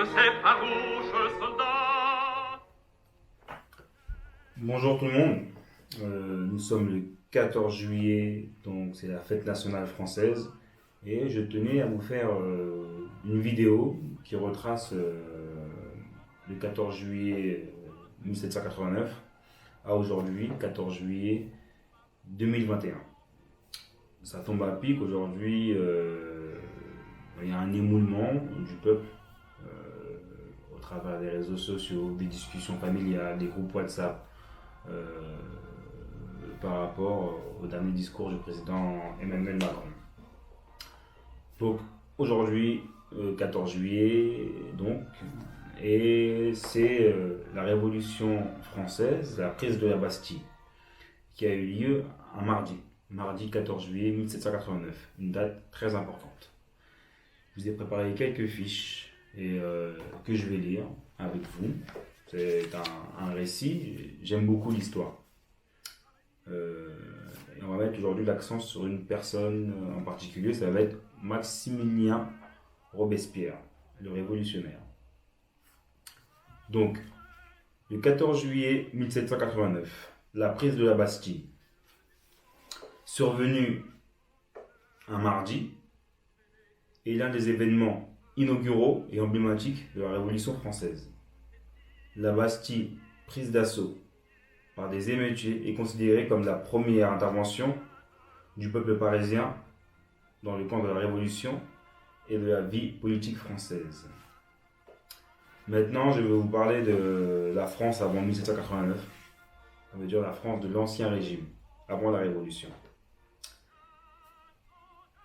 ces farouches soldats. Bonjour tout le monde. Nous sommes le 14 juillet, donc c'est la fête nationale française. Et je tenais à vous faire une vidéo qui retrace le 14 juillet 1789 à aujourd'hui, 14 juillet 2021. Ça tombe à pic aujourd'hui, il y a un émoulement du peuple au travers des réseaux sociaux, des discussions familiales, des groupes WhatsApp euh, par rapport au dernier discours du président Emmanuel Macron. Donc aujourd'hui, 14 juillet, donc, et c'est la Révolution française, la prise de la Bastille, qui a eu lieu un mardi 14 juillet 1789, une date très importante. Je vous ai préparé quelques fiches et que je vais lire avec vous. C'est un récit, j'aime beaucoup l'histoire. Et on va mettre aujourd'hui l'accent sur une personne en particulier, ça va être Maximilien Robespierre, le révolutionnaire. Donc, le 14 juillet 1789, la prise de la Bastille, survenue un mardi, est l'un des événements inauguraux et emblématiques de la Révolution française. La Bastille, prise d'assaut par des émeutiers, est considérée comme la première intervention du peuple parisien dans le camp de la Révolution et de la vie politique française. Maintenant, je vais vous parler de la France avant 1789, ça veut dire la France de l'Ancien Régime, avant la Révolution.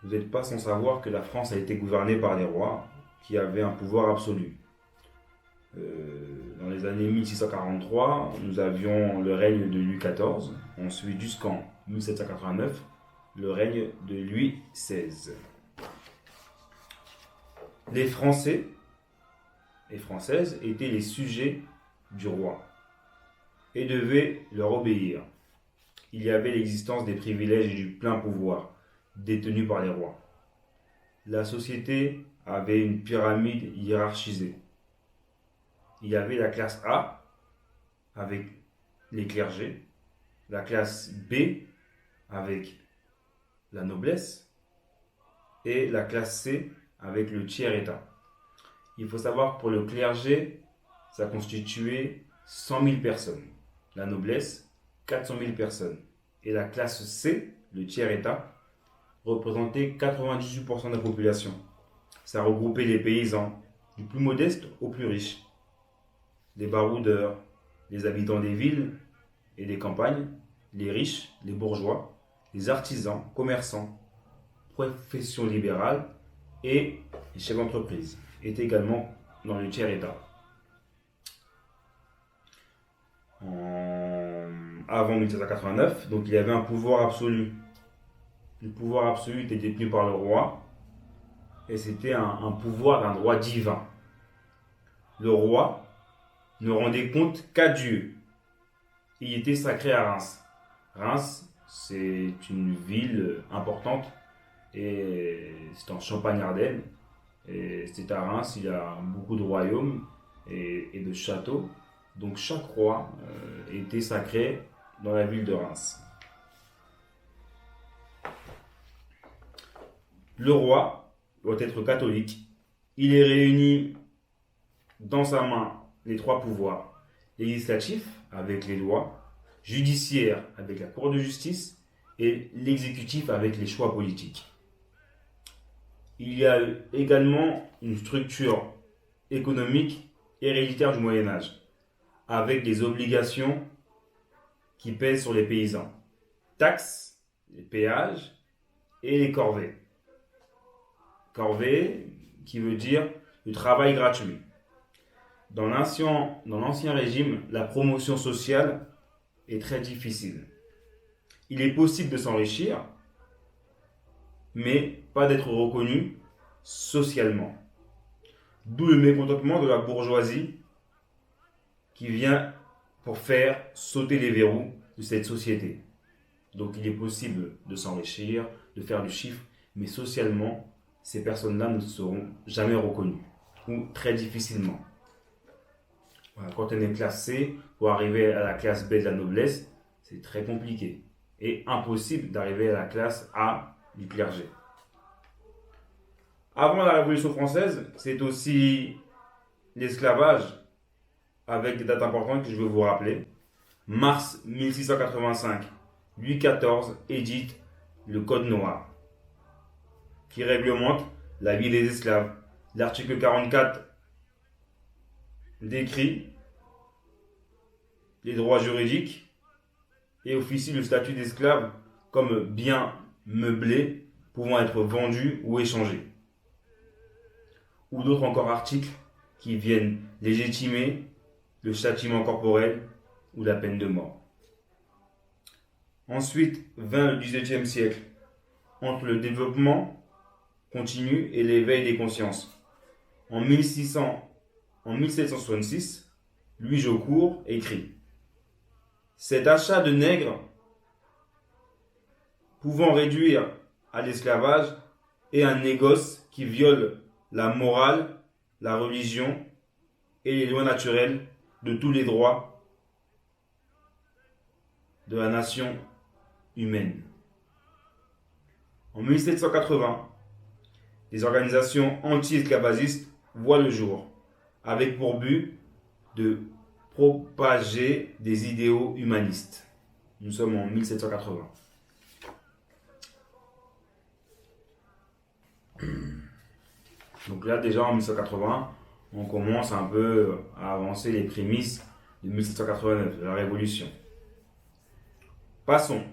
Vous n'êtes pas sans savoir que la France a été gouvernée par des rois qui avaient un pouvoir absolu. Dans les années 1643, nous avions le règne de Louis XIV, ensuite jusqu'en 1789, le règne de Louis XVI. Les Français et Françaises étaient les sujets du roi et devaient leur obéir. Il y avait l'existence des privilèges et du plein pouvoir détenus par les rois. La société avait une pyramide hiérarchisée. Il y avait la classe A avec les clergés, la classe B avec la noblesse et la classe C avec le tiers-état. Il faut savoir que pour le clergé, ça constituait 100 000 personnes. La noblesse, 400 000 personnes. Et la classe C, le tiers-état, représentait 98% de la population. Ça regroupait les paysans, du plus modeste au plus riche. Les baroudeurs, les habitants des villes et des campagnes, les riches, les bourgeois, les artisans, commerçants, professions libérales et les chefs d'entreprise étaient également dans le tiers-état. Avant 1789, donc il y avait un pouvoir absolu. Le pouvoir absolu était détenu par le roi et c'était un pouvoir d'un droit divin. Le roi ne rendait compte qu'à Dieu. Il était sacré à Reims. Reims, c'est une ville importante et c'est en Champagne-Ardenne. Et c'est à Reims, il y a beaucoup de royaumes et de châteaux. Donc chaque roi était sacré dans la ville de Reims. Le roi doit être catholique. Il est réuni dans sa main les trois pouvoirs. Législatif avec les lois, judiciaire avec la cour de justice et l'exécutif avec les choix politiques. Il y a également une structure économique héréditaire du Moyen Âge, avec des obligations qui pèsent sur les paysans. Taxes, les péages et les corvées. Corvée qui veut dire le travail gratuit. Dans l'ancien régime, la promotion sociale est très difficile. Il est possible de s'enrichir, mais pas d'être reconnu socialement. D'où le mécontentement de la bourgeoisie qui vient pour faire sauter les verrous de cette société. Donc il est possible de s'enrichir, de faire du chiffre, mais socialement, ces personnes-là ne seront jamais reconnues. ou très difficilement. Voilà, quand on est classe C, pour arriver à la classe B de la noblesse, c'est très compliqué et impossible d'arriver à la classe A du clergé. Avant la Révolution française, c'est aussi l'esclavage avec des dates importantes que je vais vous rappeler. Mars 1685, Louis XIV édite le Code noir qui réglemente la vie des esclaves. L'article 44 décrit les droits juridiques et officie le statut d'esclave comme bien meublé pouvant être vendu ou échangé. Ou d'autres encore articles qui viennent légitimer le châtiment corporel ou la peine de mort. Ensuite vint le XVIIIe siècle, entre le développement continu et l'éveil des consciences. En 1766, Louis Jaucourt écrit « Cet achat de nègres pouvant réduire à l'esclavage est un négoce qui viole la morale, la religion et les lois naturelles de tous les droits de la nation humaine. » En 1780, les organisations anti-esclavagistes voient le jour, avec pour but de propager des idéaux humanistes. Nous sommes en 1780. Donc là, déjà en 1780, on commence un peu à avancer les prémices de 1789, de la Révolution. Passons.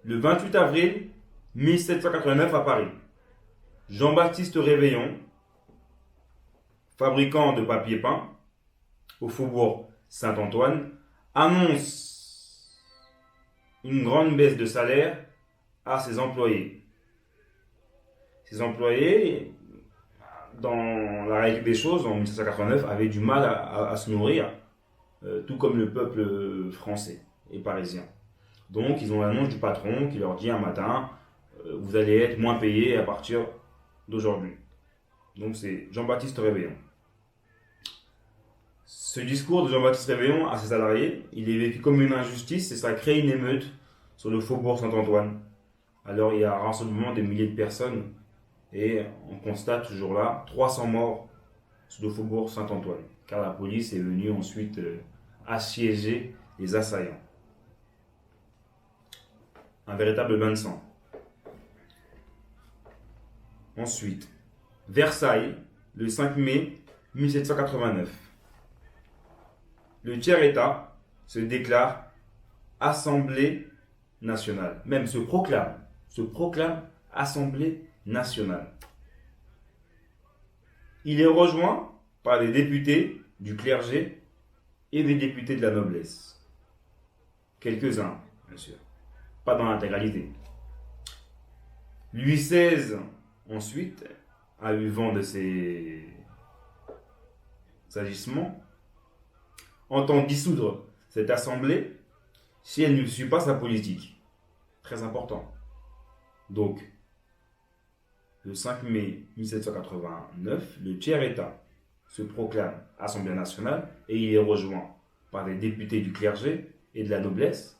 Le 28 avril 1789 à Paris, Jean-Baptiste Réveillon, fabricant de papier peint au faubourg Saint-Antoine, annonce une grande baisse de salaire à ses employés. Ses employés, dans la règle des choses, en 1789, avaient du mal à se nourrir, tout comme le peuple français et parisien. Donc, ils ont l'annonce du patron qui leur dit un matin, vous allez être moins payés à partir d'aujourd'hui. Donc, c'est Jean-Baptiste Réveillon. Ce discours de Jean-Baptiste Réveillon à ses salariés, il est vécu comme une injustice et ça crée une émeute sur le faubourg Saint-Antoine. Alors, il y a un rassemblement de milliers de personnes et on constate toujours là 300 morts sur le faubourg Saint-Antoine, car la police est venue ensuite assiéger les assaillants. Un véritable bain de sang. Ensuite, Versailles, le 5 mai 1789. Le tiers-État se déclare Assemblée nationale, même se proclame Assemblée nationale. Il est rejoint par des députés du clergé et des députés de la noblesse. Quelques-uns, bien sûr, pas dans l'intégralité. Louis XVI, ensuite, a eu vent de ces agissements, entend dissoudre cette assemblée si elle ne suit pas sa politique. Très important. Donc, le 5 mai 1789, le tiers-État se proclame Assemblée nationale et il est rejoint par des députés du clergé et de la noblesse.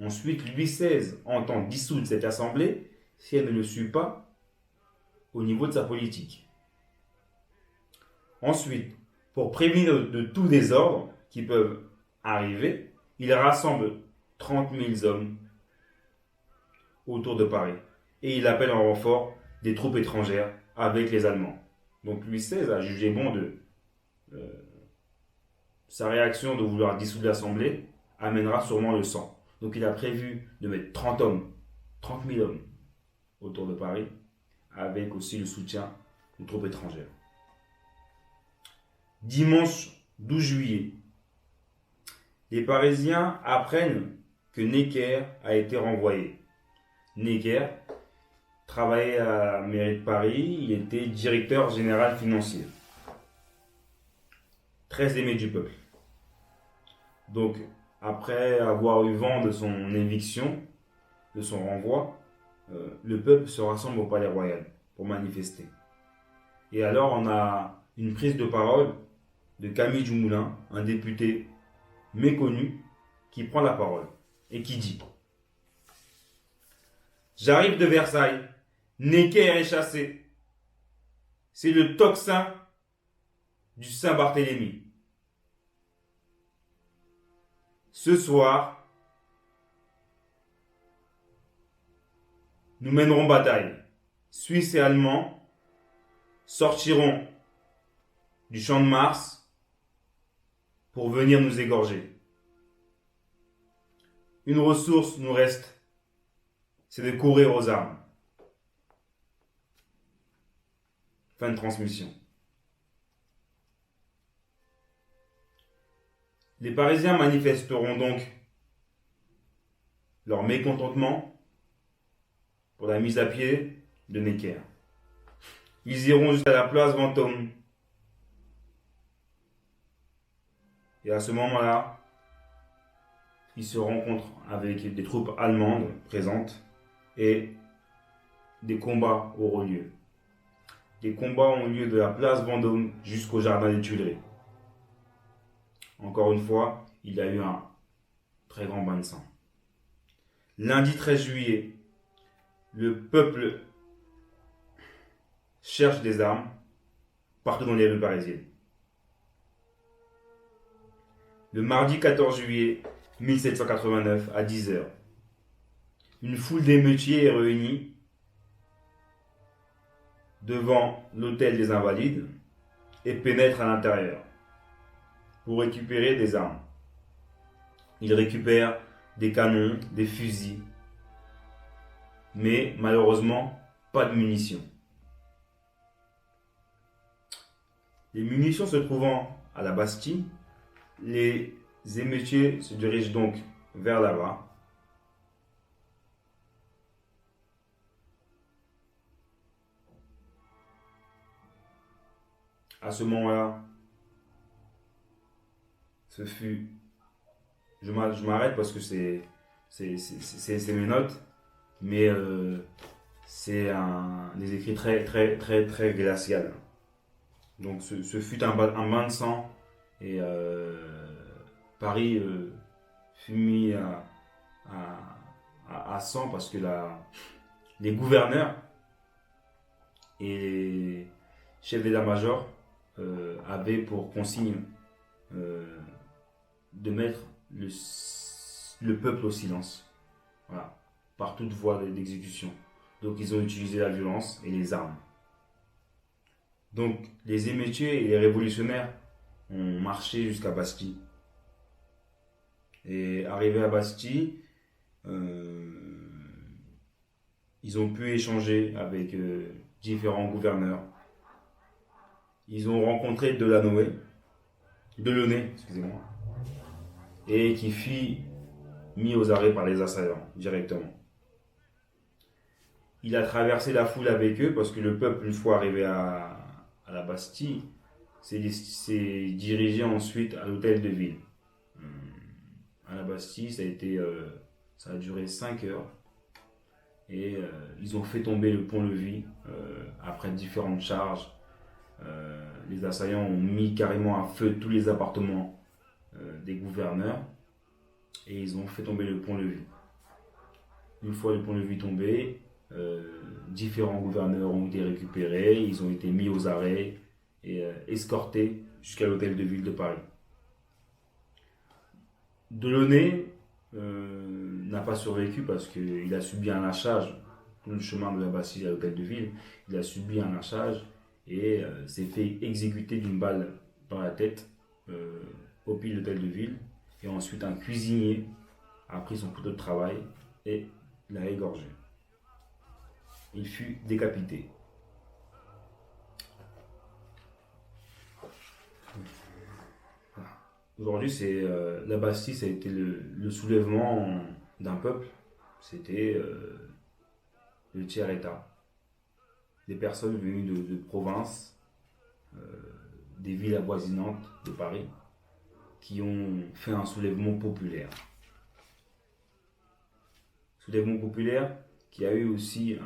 Ensuite, Louis XVI entend dissoudre cette assemblée si elle ne le suit pas au niveau de sa politique. Ensuite, pour prévenir de tout désordre qui peuvent arriver, il rassemble 30 000 hommes autour de Paris et il appelle en renfort des troupes étrangères avec les Allemands. Donc Louis XVI a jugé bon de sa réaction de vouloir dissoudre l'Assemblée amènera sûrement le sang. Donc il a prévu de mettre 30 000 hommes autour de Paris avec aussi le soutien des troupes étrangères. Dimanche 12 juillet, les Parisiens apprennent que Necker a été renvoyé. Necker travaillait à la mairie de Paris, il était directeur général financier. Très aimé du peuple. Donc, après avoir eu vent de son éviction, de son renvoi, le peuple se rassemble au Palais Royal pour manifester. Et alors, on a une prise de parole de Camille Dumoulin, un député méconnu, qui prend la parole et qui dit: J'arrive de Versailles, Necker est chassé. C'est le tocsin du Saint-Barthélemy. Ce soir, nous mènerons bataille. Suisses et Allemands sortiront du champ de Mars pour venir nous égorger. Une ressource nous reste, c'est de courir aux armes. Fin de transmission. Les Parisiens manifesteront donc leur mécontentement pour la mise à pied de Necker. Ils iront jusqu'à la place Vendôme. Et à ce moment-là, ils se rencontrent avec des troupes allemandes présentes et des combats auront lieu. Les combats ont lieu de la place Vendôme jusqu'au jardin des Tuileries. Encore une fois, il y a eu un très grand bain de sang. Lundi 13 juillet, le peuple cherche des armes partout dans les rues parisiennes. Le mardi 14 juillet 1789 à 10h, une foule d'émeutiers est réunie devant l'hôtel des Invalides et pénètre à l'intérieur pour récupérer des armes. Ils récupèrent des canons, des fusils, mais malheureusement pas de munitions. Les munitions se trouvant à la Bastille, les émeutiers se dirigent donc vers là-bas. À ce moment-là, ce fut... Je m'arrête parce que c'est mes notes, mais c'est des écrits très glacial. Donc ce fut un bain de sang et Paris fut mis à sang parce que les gouverneurs et les chefs d'état-major avaient pour consigne de mettre le peuple au silence, voilà, par toute voie d'exécution. Donc ils ont utilisé la violence et les armes. Donc les émeutiers et les révolutionnaires ont marché jusqu'à Bastille. Et arrivés à Bastille, ils ont pu échanger avec différents gouverneurs. Ils ont rencontré Delaunay, excusez-moi, et qui fut mis aux arrêts par les assaillants directement. Il a traversé la foule avec eux parce que le peuple, une fois arrivé à la Bastille, s'est dirigé ensuite à l'hôtel de ville. À la Bastille, ça a duré 5 heures et ils ont fait tomber le pont-levis après différentes charges. Les assaillants ont mis carrément à feu tous les appartements des gouverneurs et ils ont fait tomber le pont-levis. Une fois le pont-levis tombé, différents gouverneurs ont été récupérés, ils ont été mis aux arrêts et escortés jusqu'à l'hôtel de ville de Paris. Delaunay n'a pas survécu parce qu'il a subi un lynchage tout le chemin de la Bastille à l'hôtel de ville. Il a subi un lynchage et s'est fait exécuter d'une balle dans la tête au pied de l'hôtel de ville. Et ensuite, un cuisinier a pris son couteau de travail et l'a égorgé. Il fut décapité. Aujourd'hui, la Bastille, ça a été le soulèvement d'un peuple. C'était le tiers-État. Des personnes venues de province, des villes avoisinantes de Paris, qui ont fait un soulèvement populaire. Soulèvement populaire qui a eu aussi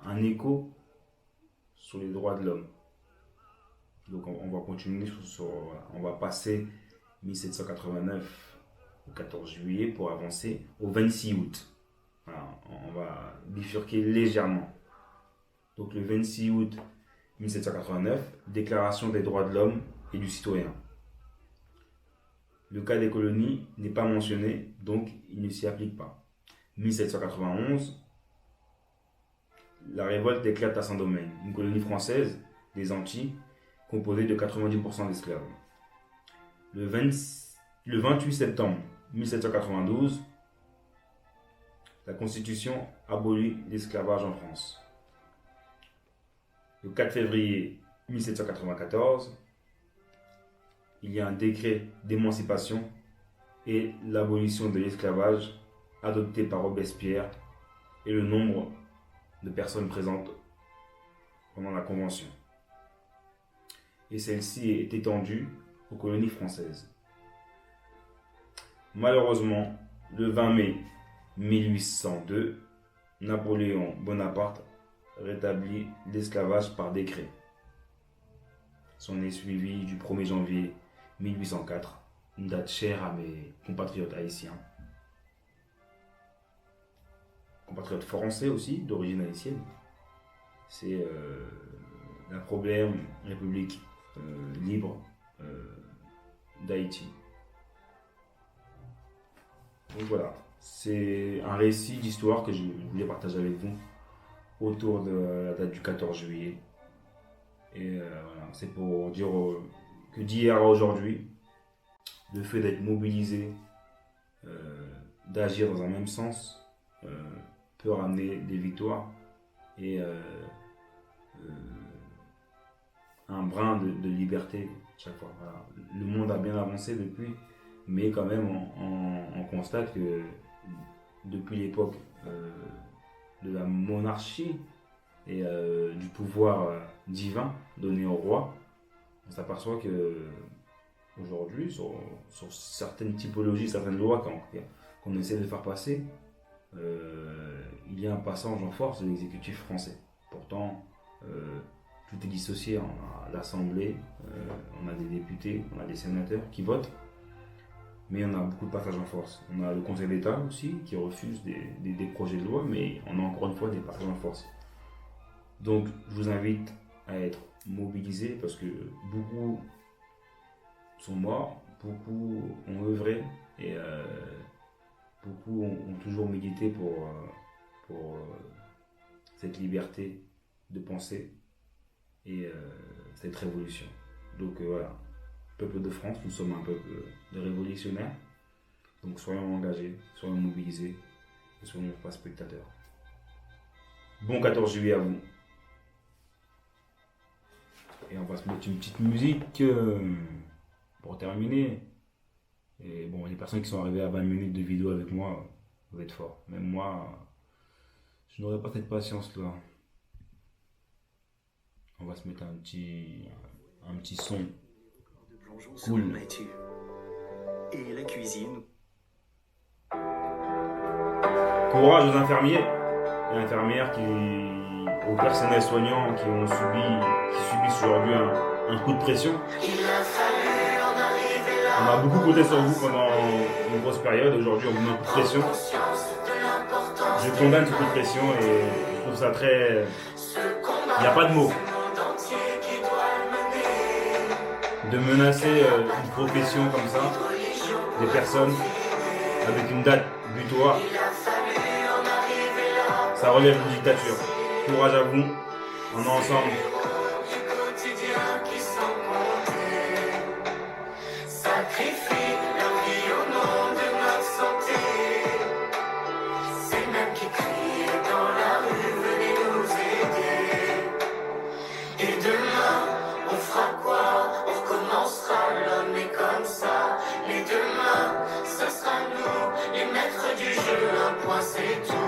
un écho sur les droits de l'homme. Donc on va continuer on va passer 1789 au 14 juillet pour avancer au 26 août. Voilà, on va bifurquer légèrement. Donc le 26 août 1789, Déclaration des droits de l'homme et du citoyen. Le cas des colonies n'est pas mentionné, donc il ne s'y applique pas. 1791, la révolte éclate à Saint-Domingue, une colonie française des Antilles composée de 90% d'esclaves. Le 28 septembre 1792, la Constitution abolit l'esclavage en France. Le 4 février 1794, il y a un décret d'émancipation et l'abolition de l'esclavage adopté par Robespierre et le nombre de personnes présentes pendant la Convention. Et celle-ci est étendue aux colonies françaises. Malheureusement, le 20 mai 1802, Napoléon Bonaparte rétablit l'esclavage par décret. S'en est suivi du 1er janvier 1804, une date chère à mes compatriotes haïtiens. Compatriotes français aussi, d'origine haïtienne. C'est la première république libre d'Haïti. Donc voilà, c'est un récit d'histoire que je voulais partager avec vous autour de la date du 14 juillet. Et voilà, c'est pour dire que d'hier à aujourd'hui, le fait d'être mobilisé, d'agir dans un même sens, peut ramener des victoires et un brin de liberté chaque fois. Voilà. Le monde a bien avancé depuis, mais quand même on constate que depuis l'époque de la monarchie et du pouvoir divin donné au roi, on s'aperçoit que aujourd'hui, sur certaines typologies, certaines lois qu'on essaie de faire passer, il y a un passage en force de l'exécutif français. Pourtant, tout est dissocié. On a l'Assemblée, on a des députés, on a des sénateurs qui votent, mais on a beaucoup de passages en force. On a le Conseil d'État aussi qui refuse des projets de loi, mais on a encore une fois des passages en force. Donc, je vous invite à être mobilisés parce que beaucoup sont morts, beaucoup ont œuvré et beaucoup ont toujours milité pour cette liberté de penser et cette révolution. Donc voilà, peuple de France, nous sommes un peuple de révolutionnaires. Donc soyons engagés, soyons mobilisés et soyons pas spectateurs. Bon 14 juillet à vous. Et on va se mettre une petite musique pour terminer. Et bon, les personnes qui sont arrivées à 20 minutes de vidéo avec moi, vous êtes forts. Même moi, je n'aurais pas cette patience-là. On va se mettre un petit son. Cool. Et la cuisine. Courage aux infirmiers et infirmières au personnel soignant qui subissent aujourd'hui un coup de pression. On a beaucoup compté sur vous pendant une grosse période. Aujourd'hui, on vous met un coup de pression. Je condamne ce coup de pression et je trouve ça très... Il n'y a pas de mots. De menacer une profession comme ça, des personnes avec une date butoir, ça relève d'une dictature. Courage à vous, on est ensemble. Sacrifie leur vie au nom de notre santé. C'est même qui crient dans la rue, venez nous aider. Et demain, on fera quoi? On recommencera, l'homme est comme ça. Mais demain, ce sera nous, les maîtres du jeu, un point c'est tout.